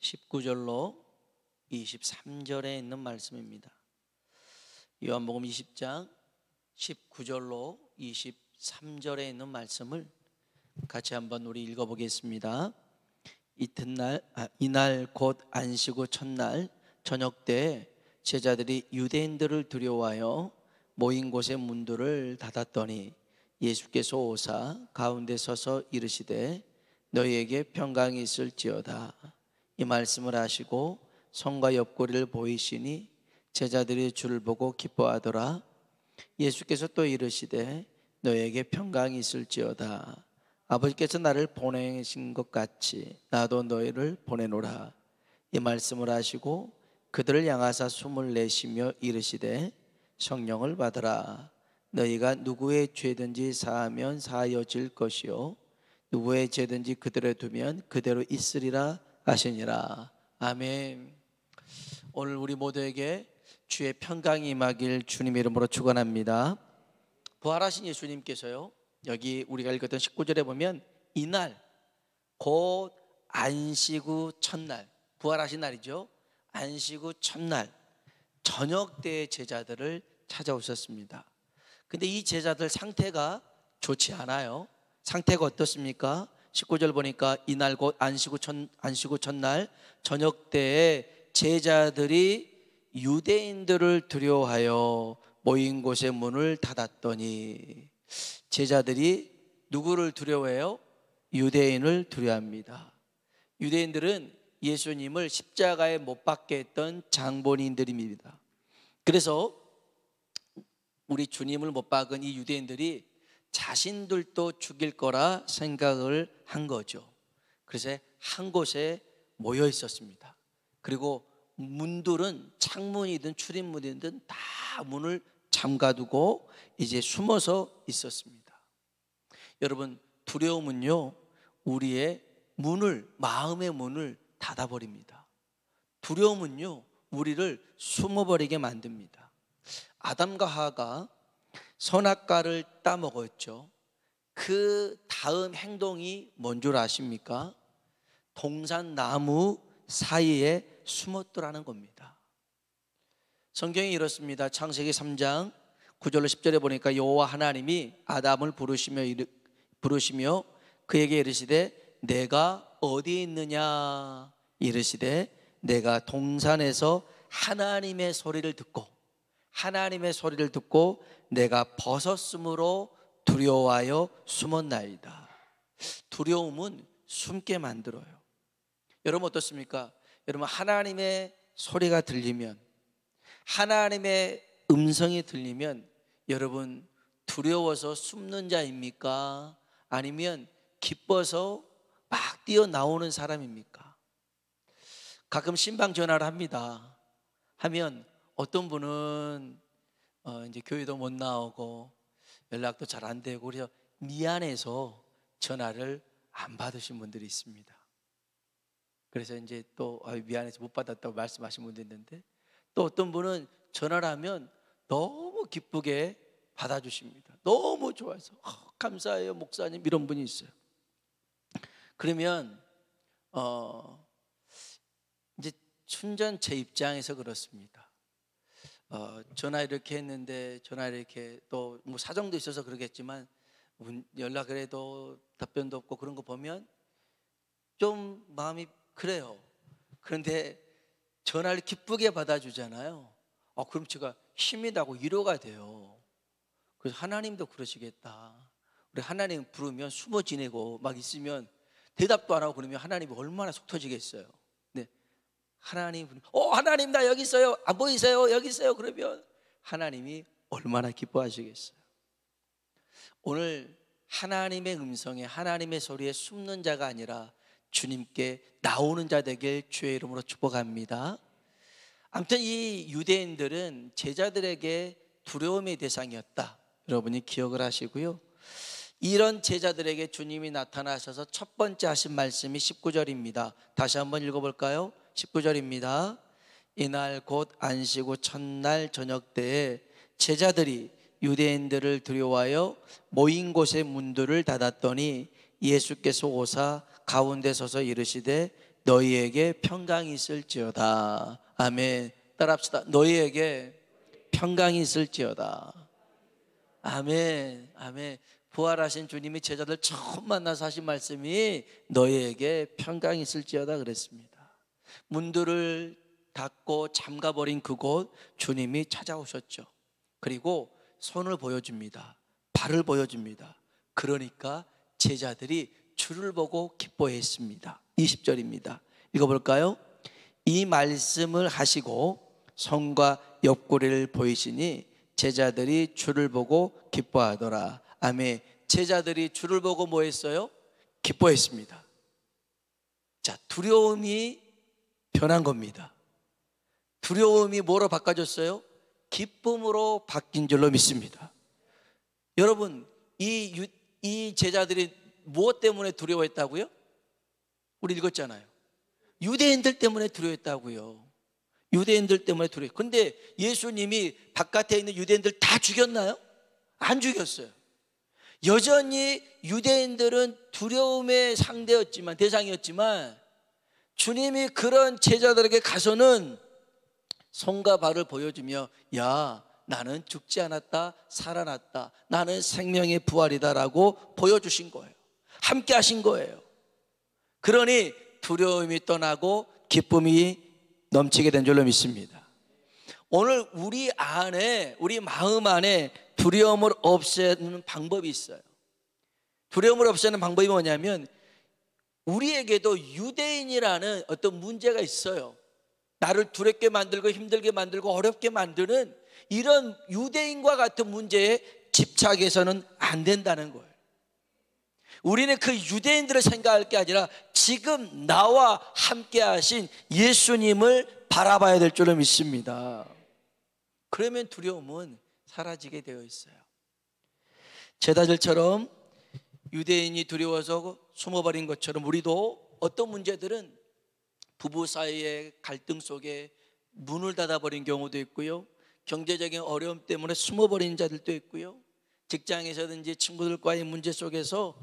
19절로 23절에 있는 말씀입니다. 요한복음 20장 19절로 23절에 있는 말씀을 같이 한번 우리 읽어보겠습니다. 이날 곧 안식 후 첫날 저녁 때 제자들이 유대인들을 두려워하여 모인 곳의 문들을 닫았더니 예수께서 오사 가운데 서서 이르시되 너희에게 평강이 있을지어다. 이 말씀을 하시고 손과 옆구리를 보이시니 제자들이 주를 보고 기뻐하더라. 예수께서 또 이르시되 너희에게 평강이 있을지어다. 아버지께서 나를 보내신 것 같이 나도 너희를 보내노라. 이 말씀을 하시고 그들을 향하사 숨을 내쉬며 이르시되 성령을 받으라. 너희가 누구의 죄든지 사하면 사하여질 것이요 누구의 죄든지 그대로 두면 그대로 있으리라 하시니라. 아멘. 오늘 우리 모두에게 주의 평강이 임하길 주님의 이름으로 축원합니다. 부활하신 예수님께서요, 여기 우리가 읽었던 19절에 보면 이날 곧 안식 후 첫날, 부활하신 날이죠. 안식 후 첫날 저녁 때 제자들을 찾아오셨습니다. 근데 이 제자들 상태가 좋지 않아요. 상태가 어떻습니까? 19절 보니까 이날 곧 안식 후 첫날 저녁 때에 제자들이 유대인들을 두려워하여 모인 곳의 문을 닫았더니, 제자들이 누구를 두려워해요? 유대인을 두려워합니다. 유대인들은 예수님을 십자가에 못 박게 했던 장본인들입니다. 그래서 우리 주님을 못 박은 이 유대인들이 자신들도 죽일 거라 생각을 한 거죠. 그래서 한 곳에 모여 있었습니다. 그리고 문들은 창문이든 출입문이든 다 문을 잠가두고 이제 숨어서 있었습니다. 여러분, 두려움은요 우리의 문을, 마음의 문을 닫아버립니다. 두려움은요 우리를 숨어버리게 만듭니다. 아담과 하와가 선악과를 따먹었죠. 그 다음 행동이 뭔 줄 아십니까? 동산나무 사이에 숨었더라는 겁니다. 성경이 이렇습니다. 창세기 3장 9절로 10절에 보니까 여호와 하나님이 아담을 부르시며 그에게 이르시되 내가 어디에 있느냐? 이르시되 내가 동산에서 하나님의 소리를 듣고 내가 벗었으므로 두려워하여 숨었나이다. 두려움은 숨게 만들어요. 여러분 어떻습니까? 여러분, 하나님의 소리가 들리면, 하나님의 음성이 들리면 여러분 두려워서 숨는 자입니까? 아니면 기뻐서 막 뛰어나오는 사람입니까? 가끔 신방 전화를 합니다. 하면 어떤 분은 이제 교회도 못 나오고 연락도 잘 안 되고 그래서 미안해서 전화를 안 받으신 분들이 있습니다. 그래서 이제 또 미안해서 못 받았다고 말씀하신 분도 있는데, 또 어떤 분은 전화를 하면 너무 기쁘게 받아주십니다. 너무 좋아서 감사해요 목사님, 이런 분이 있어요. 그러면 이제 순전 제 입장에서 그렇습니다. 전화 이렇게 했는데, 전화 이렇게 또 뭐 사정도 있어서 그러겠지만 연락을 해도 답변도 없고 그런 거 보면 좀 마음이 그래요. 그런데 전화를 기쁘게 받아주잖아요. 그럼 제가 힘이 나고 위로가 돼요. 그래서 하나님도 그러시겠다. 우리 하나님 부르면 숨어 지내고 막 있으면 대답도 안 하고 그러면 하나님이 얼마나 속 터지겠어요. 네. 하나님 부르면 하나님 나 여기 있어요. 안 보이세요? 여기 있어요. 그러면 하나님이 얼마나 기뻐하시겠어요. 오늘 하나님의 음성에, 하나님의 소리에 숨는 자가 아니라 주님께 나오는 자 되길 주의 이름으로 축복합니다. 아무튼 이 유대인들은 제자들에게 두려움의 대상이었다. 여러분이 기억을 하시고요. 이런 제자들에게 주님이 나타나셔서 첫 번째 하신 말씀이 19절입니다. 다시 한번 읽어볼까요? 19절입니다. 이날 곧 안식 후 첫날 저녁 때에 제자들이 유대인들을 두려워하여 모인 곳의 문들을 닫았더니 예수께서 오사 가운데 서서 이르시되 너희에게 평강이 있을지어다. 아멘. 따라합시다. 너희에게 평강이 있을지어다. 아멘. 아멘. 부활하신 주님이 제자들 처음 만나서 하신 말씀이 너희에게 평강이 있을지어다 그랬습니다. 문들을 닫고 잠가버린 그곳 주님이 찾아오셨죠. 그리고 손을 보여줍니다. 발을 보여줍니다. 그러니까 제자들이 주를 보고 기뻐했습니다. 20절입니다. 읽어볼까요? 이 말씀을 하시고 손과 옆구리를 보이시니 제자들이 주를 보고 기뻐하더라. 아멘. 제자들이 주를 보고 뭐 했어요? 기뻐했습니다. 자, 두려움이 변한 겁니다. 두려움이 뭐로 바꿔졌어요? 기쁨으로 바뀐 줄로 믿습니다. 여러분, 이 제자들이 무엇 때문에 두려워했다고요? 우리 읽었잖아요. 유대인들 때문에 두려워했다고요. 유대인들 때문에 두려워. 근데 예수님이 바깥에 있는 유대인들 다 죽였나요? 안 죽였어요. 여전히 유대인들은 두려움의 상대였지만, 대상이었지만, 주님이 그런 제자들에게 가서는 손과 발을 보여주며, 야, 나는 죽지 않았다, 살아났다, 나는 생명의 부활이다라고 보여주신 거예요. 함께 하신 거예요. 그러니 두려움이 떠나고 기쁨이 넘치게 된 줄로 믿습니다. 오늘 우리 안에, 우리 마음 안에 두려움을 없애는 방법이 있어요. 두려움을 없애는 방법이 뭐냐면, 우리에게도 유대인이라는 어떤 문제가 있어요. 나를 두렵게 만들고 힘들게 만들고 어렵게 만드는 이런 유대인과 같은 문제에 집착해서는 안 된다는 거예요. 우리는 그 유대인들을 생각할 게 아니라 지금 나와 함께 하신 예수님을 바라봐야 될 줄로 믿습니다. 그러면 두려움은 사라지게 되어 있어요. 제자들처럼 유대인이 두려워서 숨어버린 것처럼 우리도 어떤 문제들은 부부 사이의 갈등 속에 문을 닫아버린 경우도 있고요, 경제적인 어려움 때문에 숨어버린 자들도 있고요, 직장에서든지 친구들과의 문제 속에서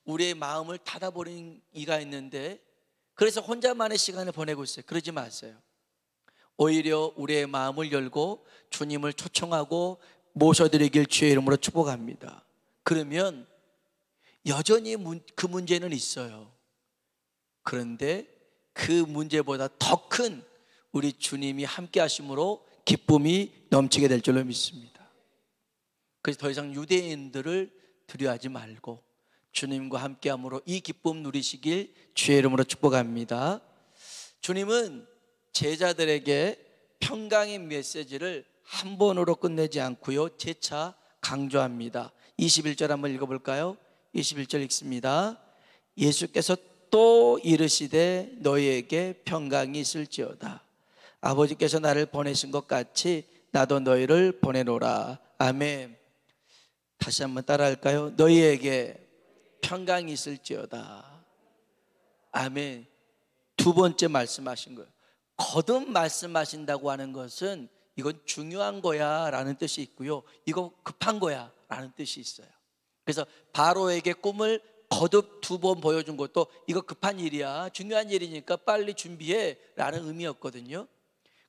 우리의 마음을 닫아버린 이가 있는데, 그래서 혼자만의 시간을 보내고 있어요. 그러지 마세요. 오히려 우리의 마음을 열고 주님을 초청하고 모셔드리길 주의 이름으로 축복합니다. 그러면 여전히 그 문제는 있어요. 그런데 그 문제보다 더 큰 우리 주님이 함께 하심으로 기쁨이 넘치게 될 줄로 믿습니다. 그래서 더 이상 유대인들을 두려워하지 말고 주님과 함께함으로 이 기쁨 누리시길 주의 이름으로 축복합니다. 주님은 제자들에게 평강의 메시지를 한 번으로 끝내지 않고요, 재차 강조합니다. 21절 한번 읽어볼까요? 21절 읽습니다. 예수께서 또 이르시되 너희에게 평강이 있을지어다. 아버지께서 나를 보내신 것 같이 나도 너희를 보내노라. 아멘. 다시 한번 따라할까요? 너희에게 평강이 있을지어다. 아멘. 두 번째 말씀하신 거예요. 거듭 말씀하신다고 하는 것은 이건 중요한 거야 라는 뜻이 있고요, 이거 급한 거야 라는 뜻이 있어요. 그래서 바로에게 꿈을 거듭 두 번 보여준 것도 이거 급한 일이야, 중요한 일이니까 빨리 준비해 라는 의미였거든요.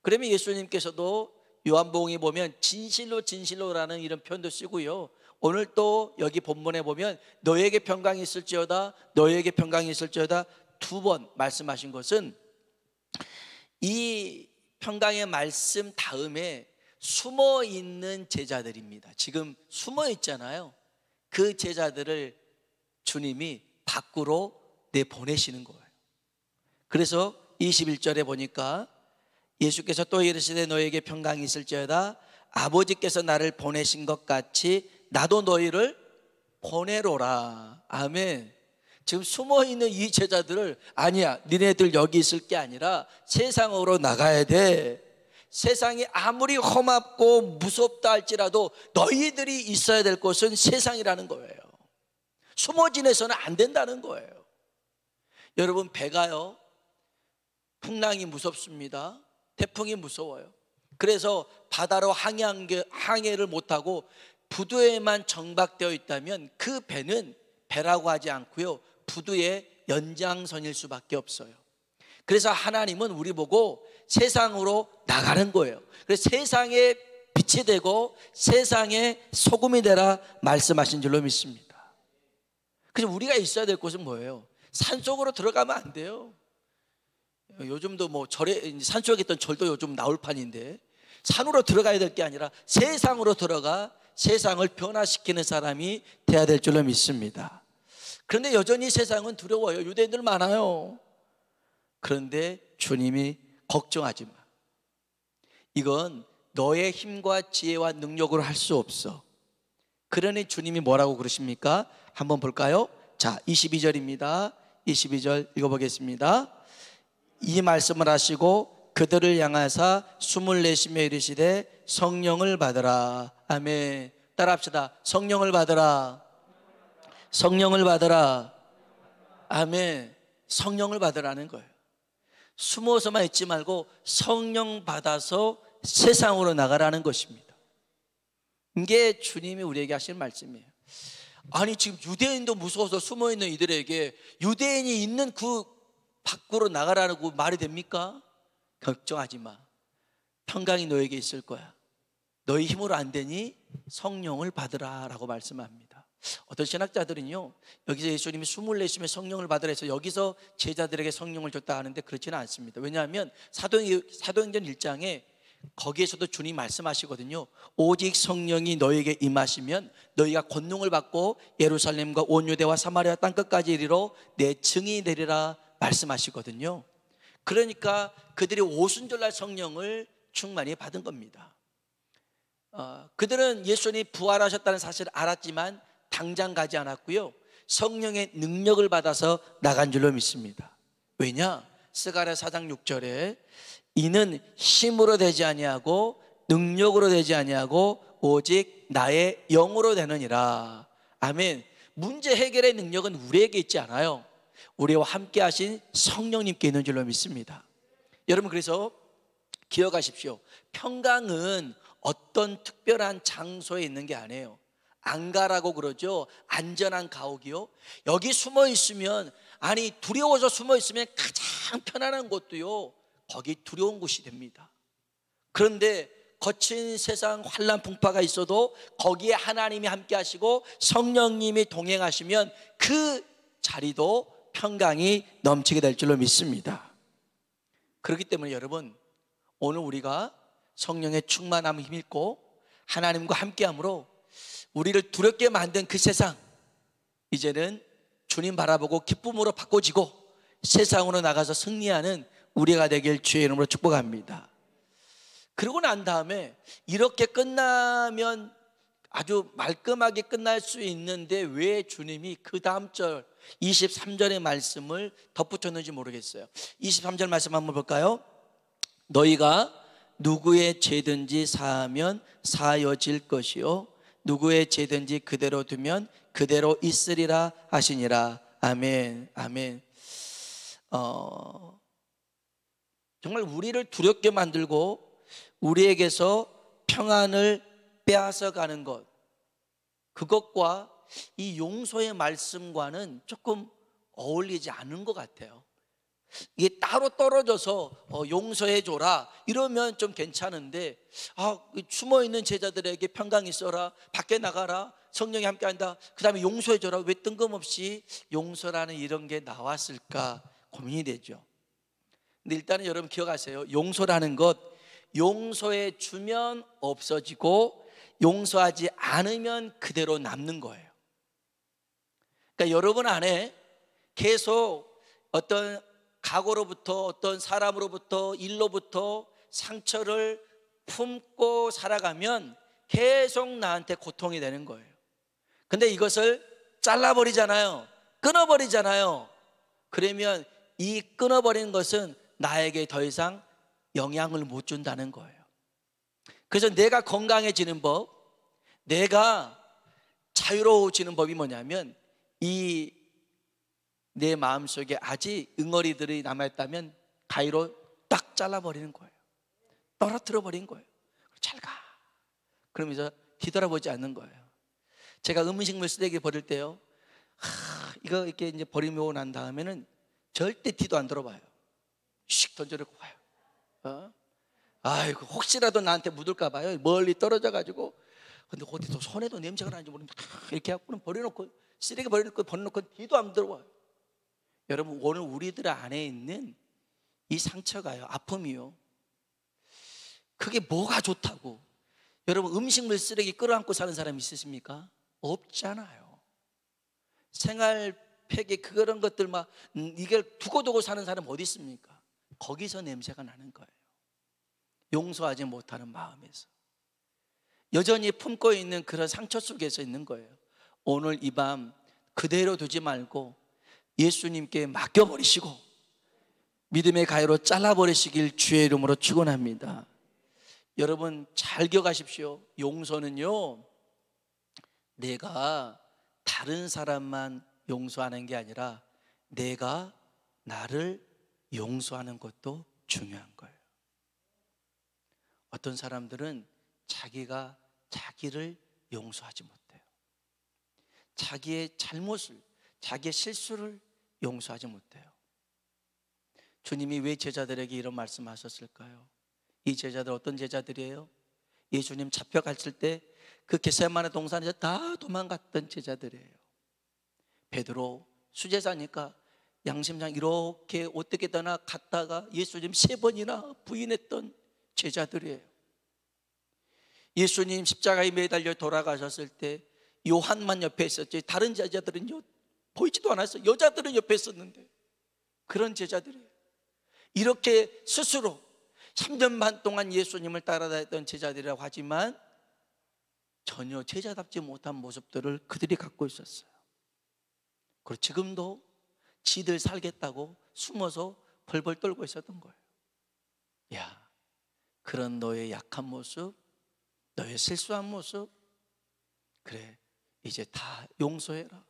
그러면 예수님께서도 요한복음에 보면 진실로 진실로라는 이런 표현도 쓰고요, 오늘 또 여기 본문에 보면 너에게 평강이 있을지어다, 너에게 평강이 있을지어다 두 번 말씀하신 것은 이 평강의 말씀 다음에 숨어 있는 제자들입니다. 지금 숨어 있잖아요. 그 제자들을 주님이 밖으로 내보내시는 거예요. 그래서 21절에 보니까 예수께서 또 이르시되 너에게 평강이 있을지어다. 아버지께서 나를 보내신 것 같이 나도 너희를 보내로라. 아멘. 지금 숨어있는 이 제자들을 아니야, 니네들 여기 있을 게 아니라 세상으로 나가야 돼. 세상이 아무리 험합고 무섭다 할지라도 너희들이 있어야 될 곳은 세상이라는 거예요. 숨어 지내서는 안 된다는 거예요. 여러분, 배가요, 풍랑이 무섭습니다. 태풍이 무서워요. 그래서 바다로 항해를 못하고 부두에만 정박되어 있다면 그 배는 배라고 하지 않고요, 부두의 연장선일 수밖에 없어요. 그래서 하나님은 우리 보고 세상으로 나가는 거예요. 그래서 세상에 빛이 되고 세상에 소금이 되라 말씀하신 줄로 믿습니다. 그래서 우리가 있어야 될 곳은 뭐예요? 산속으로 들어가면 안 돼요. 요즘도 뭐 절에, 산속에 있던 절도 요즘 나올 판인데, 산으로 들어가야 될 게 아니라 세상으로 들어가 세상을 변화시키는 사람이 돼야 될 줄로 믿습니다. 그런데 여전히 세상은 두려워요. 유대인들 많아요. 그런데 주님이 걱정하지 마. 이건 너의 힘과 지혜와 능력으로 할 수 없어. 그러니 주님이 뭐라고 그러십니까? 한번 볼까요? 자, 22절입니다. 22절 읽어보겠습니다. 이 말씀을 하시고 그들을 향하사 숨을 내쉬며 이르시되 성령을 받으라. 아멘. 따라합시다. 성령을 받으라. 성령을 받으라. 아멘. 성령을 받으라는 거예요. 숨어서만 있지 말고 성령 받아서 세상으로 나가라는 것입니다. 이게 주님이 우리에게 하시는 말씀이에요. 아니 지금 유대인도 무서워서 숨어있는 이들에게 유대인이 있는 그 밖으로 나가라고 말이 됩니까? 걱정하지 마. 평강이 너에게 있을 거야. 너희 힘으로 안 되니 성령을 받으라 라고 말씀합니다. 어떤 신학자들은요, 여기서 예수님이 숨을 내쉬며 성령을 받으라 해서 여기서 제자들에게 성령을 줬다 하는데 그렇지는 않습니다. 왜냐하면 사도행전 1장에 거기에서도 주님 말씀하시거든요. 오직 성령이 너에게 임하시면 너희가 권능을 받고 예루살렘과 온 유대와 사마리아 땅끝까지 이르러 내 증인이 되리라 말씀하시거든요. 그러니까 그들이 오순절날 성령을 충만히 받은 겁니다. 그들은 예수님이 부활하셨다는 사실을 알았지만 당장 가지 않았고요, 성령의 능력을 받아서 나간 줄로 믿습니다. 왜냐? 스가랴 4장 6절에 이는 힘으로 되지 아니하고 능력으로 되지 아니하고 오직 나의 영으로 되느니라. 아멘. 문제 해결의 능력은 우리에게 있지 않아요. 우리와 함께 하신 성령님께 있는 줄로 믿습니다. 여러분, 그래서 기억하십시오. 평강은 어떤 특별한 장소에 있는 게 아니에요. 안가라고 그러죠. 안전한 가옥이요. 여기 숨어 있으면, 아니 두려워서 숨어 있으면 가장 편안한 곳도요, 거기 두려운 곳이 됩니다. 그런데 거친 세상 환난 풍파가 있어도 거기에 하나님이 함께 하시고 성령님이 동행하시면 그 자리도 평강이 넘치게 될 줄로 믿습니다. 그렇기 때문에 여러분, 오늘 우리가 성령의 충만함을 힘입고 하나님과 함께함으로 우리를 두렵게 만든 그 세상, 이제는 주님 바라보고 기쁨으로 바꿔지고 세상으로 나가서 승리하는 우리가 되길 주의 이름으로 축복합니다. 그러고 난 다음에 이렇게 끝나면 아주 말끔하게 끝날 수 있는데 왜 주님이 그 다음 절 23절의 말씀을 덧붙였는지 모르겠어요. 23절 말씀 한번 볼까요? 너희가 누구의 죄든지 사하면 사여질 것이요 누구의 죄든지 그대로 두면 그대로 있으리라 하시니라. 아멘. 아멘. 정말 우리를 두렵게 만들고 우리에게서 평안을 빼앗아 가는 것, 그것과 이 용서의 말씀과는 조금 어울리지 않은 것 같아요. 이게 따로 떨어져서 용서해줘라 이러면 좀 괜찮은데, 숨어있는 제자들에게 평강이 있어라, 밖에 나가라, 성령이 함께한다, 그 다음에 용서해줘라, 왜 뜬금없이 용서라는 이런 게 나왔을까 고민이 되죠. 근데 일단은 여러분 기억하세요. 용서라는 것, 용서해 주면 없어지고 용서하지 않으면 그대로 남는 거예요. 그러니까 여러분 안에 계속 어떤 각오로부터, 어떤 사람으로부터, 일로부터 상처를 품고 살아가면 계속 나한테 고통이 되는 거예요. 근데 이것을 잘라버리잖아요. 끊어버리잖아요. 그러면 이 끊어버린 것은 나에게 더 이상 영향을 못 준다는 거예요. 그래서 내가 건강해지는 법, 내가 자유로워지는 법이 뭐냐면, 이 내 마음속에 아직 응어리들이 남아있다면 가위로 딱 잘라버리는 거예요. 떨어뜨려 버린 거예요. 잘 가. 그러면서 뒤돌아보지 않는 거예요. 제가 음식물 쓰레기 버릴 때요, 이거 이렇게 이제 버리고 난 다음에는 절대 뒤도 안 돌아봐요. 씩 던져놓고 와요. 아이고 혹시라도 나한테 묻을까 봐요. 멀리 떨어져 가지고. 근데 어디서 손에도 냄새가 나는지 모르는데 이렇게 갖고는 버려놓고, 쓰레기 버려놓고 뒤도 안 들어와요. 여러분, 오늘 우리들 안에 있는 이 상처가요, 아픔이요, 그게 뭐가 좋다고 여러분 음식물 쓰레기 끌어안고 사는 사람 있으십니까? 없잖아요. 생활폐기 그런 것들 막 이걸 두고두고 사는 사람 어디 있습니까? 거기서 냄새가 나는 거예요. 용서하지 못하는 마음에서 여전히 품고 있는 그런 상처 속에서 있는 거예요. 오늘 이 밤 그대로 두지 말고 예수님께 맡겨버리시고 믿음의 가위로 잘라버리시길 주의 이름으로 축원합니다. 여러분 잘 기억하십시오. 용서는요, 내가 다른 사람만 용서하는 게 아니라 내가 나를 용서하는 것도 중요한 거예요. 어떤 사람들은 자기가 자기를 용서하지 못해요. 자기의 잘못을, 자기의 실수를 용서하지 못해요. 주님이 왜 제자들에게 이런 말씀하셨을까요? 이 제자들 어떤 제자들이에요? 예수님 잡혀갔을 때 그 겟세마네 동산에서 다 도망갔던 제자들이에요. 베드로 수제자니까 양심상 이렇게 어떻게 되나 갔다가 예수님 3번이나 부인했던 제자들이에요. 예수님 십자가에 매달려 돌아가셨을 때 요한만 옆에 있었지 다른 제자들은 보이지도 않았어요. 여자들은 옆에 있었는데 그런 제자들이에요. 이렇게 스스로 3년 반 동안 예수님을 따라다녔던 제자들이라고 하지만 전혀 제자답지 못한 모습들을 그들이 갖고 있었어요. 그리고 지금도 지들 살겠다고 숨어서 벌벌 떨고 있었던 거예요. 야, 그런 너의 약한 모습, 너의 실수한 모습, 그래 이제 다 용서해라.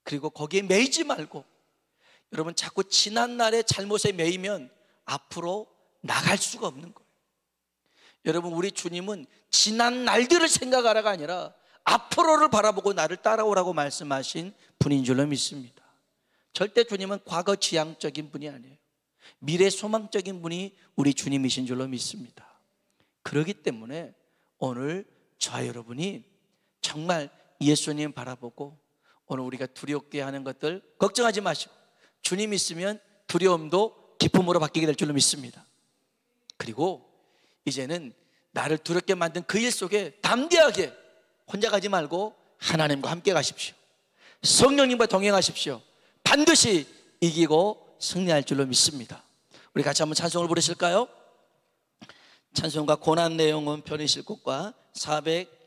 그리고 거기에 매이지 말고, 여러분 자꾸 지난 날의 잘못에 매이면 앞으로 나갈 수가 없는 거예요. 여러분 우리 주님은 지난 날들을 생각하라가 아니라 앞으로를 바라보고 나를 따라오라고 말씀하신 분인 줄로 믿습니다. 절대 주님은 과거 지향적인 분이 아니에요. 미래 소망적인 분이 우리 주님이신 줄로 믿습니다. 그렇기 때문에 오늘 저와 여러분이 정말 예수님 바라보고 오늘 우리가 두렵게 하는 것들 걱정하지 마시고 주님 있으면 두려움도 기쁨으로 바뀌게 될 줄로 믿습니다. 그리고 이제는 나를 두렵게 만든 그 일 속에 담대하게 혼자 가지 말고 하나님과 함께 가십시오. 성령님과 동행하십시오. 반드시 이기고 승리할 줄로 믿습니다. 우리 같이 한번 찬송을 부르실까요? 찬송가 고난 내용은 편히실 곳과 400